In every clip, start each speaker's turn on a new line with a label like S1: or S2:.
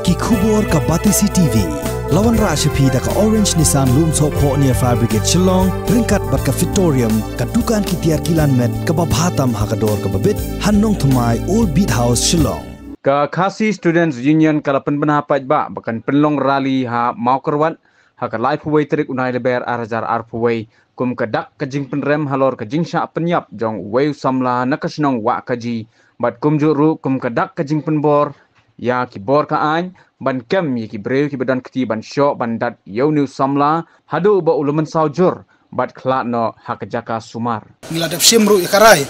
S1: ki khubor ka Batisi TV lawan Rashapi da ka Orange Nissan Loom Sopo near Fire Brigade Shillong ringkat bat ka Victorium ka dukan ki tiar kilan met ka babhatam hakador ka babit Hannong Thumai Old Beat House Shillong
S2: ka Khasi Students Union kalapan benhapat ba bakan penlong rally ha mau kerwat ha ka live way trik unai leber arajar arpuway kum kadak kajing penrem halor kajing sya penyap jong way samla nakasnong wa kaji bat kum juru kum kadak kajing penbor ya ki bor ka an ban kem ye ki breu ki badan kti ban syo ban dat yo new samla hadu ba uluman saujur bat khla no hakajaka sumar
S3: ngila dep simru ikarai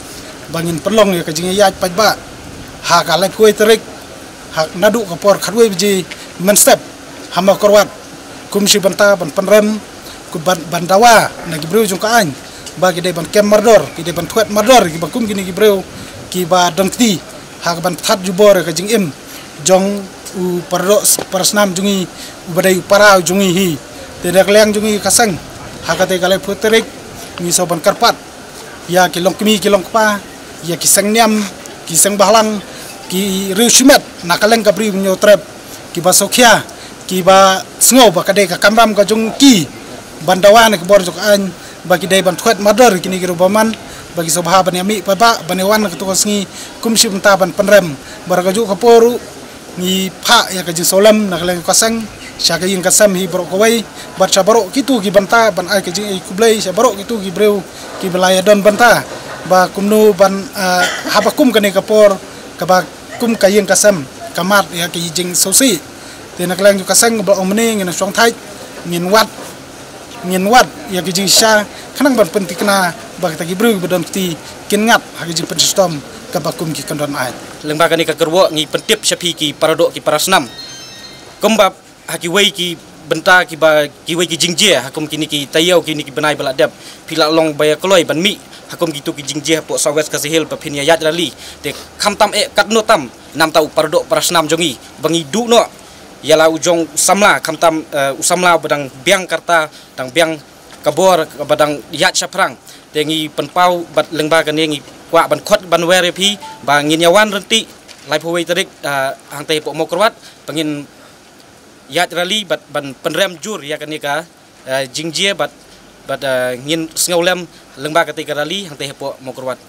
S3: bangin pelong ya kajing ya pat ba ha ka lai kuai terik hak nadu ka por kharwe biji men step hama korwat kum si banta ban penrem ku ban dawa na ki breu jung ka an ba ki de ban kem mardor ki de ban thuat mardor ki ba kum gini ki breu ki ba dong kti ha ban that jubor kajing im jong u pardo parasnam jungi badai para jungi hi tidak leng jungi kasang hakate kale puterik ni soban karpat ya kilong kemi kilong pa ya kisang niam kisang bahlang ki riusimet nakaleng kabri nyo trap ki basokia ki ba sngo ba kade ka kamram ka jung ki bandawan ke bor jok an bagi dai ban thuat madar kini ki rubaman bagi sobha ban yami pa ba banewan ka to sngi kumsi benta ban penrem baragaju kaporu ni pa ya kaji solam nakaleng kasang syaka yin kasam hi borok kawai baca borok kitu ki banta ban ai kaji kublai sya borok kitu ki breu ki belaya don banta ba kumnu ban habakum kane kapor kaba kum kayin kasam kamat ya ki jing sosi te nakaleng kasang ba omne ngin song thai ngin wat ya ki jing sya kanang ban pentikna ba ta ki breu badon ti kin ngat ha ki jing penstom kabakum ki kandon ai
S4: lembaga ni ka kerwo ngi pentip syapi ki paradok ki parasnam kembab haki wei ki benta ki ba ki wei ki jingje hakum kini ki tayau kini ki benai baladap pila long baya koloi ban mi hakum gitu ki jingje po sawes ka sehil pa phinia yat rali te khamtam e katno tam nam tau paradok parasnam jongi bangi du no yala ujong samla khamtam usamla badang biang karta dang biang kabor badang yat syaprang te ngi penpau bat lembaga ni ngi kwa ban khot ban were pi ba ngin yawan renti lai phoi tarik hang te po mokrwat pengin yat rally bat ban penrem jur ya kanika jingjie bat ngin sngaulem lembaga te rally hang te po mokrwat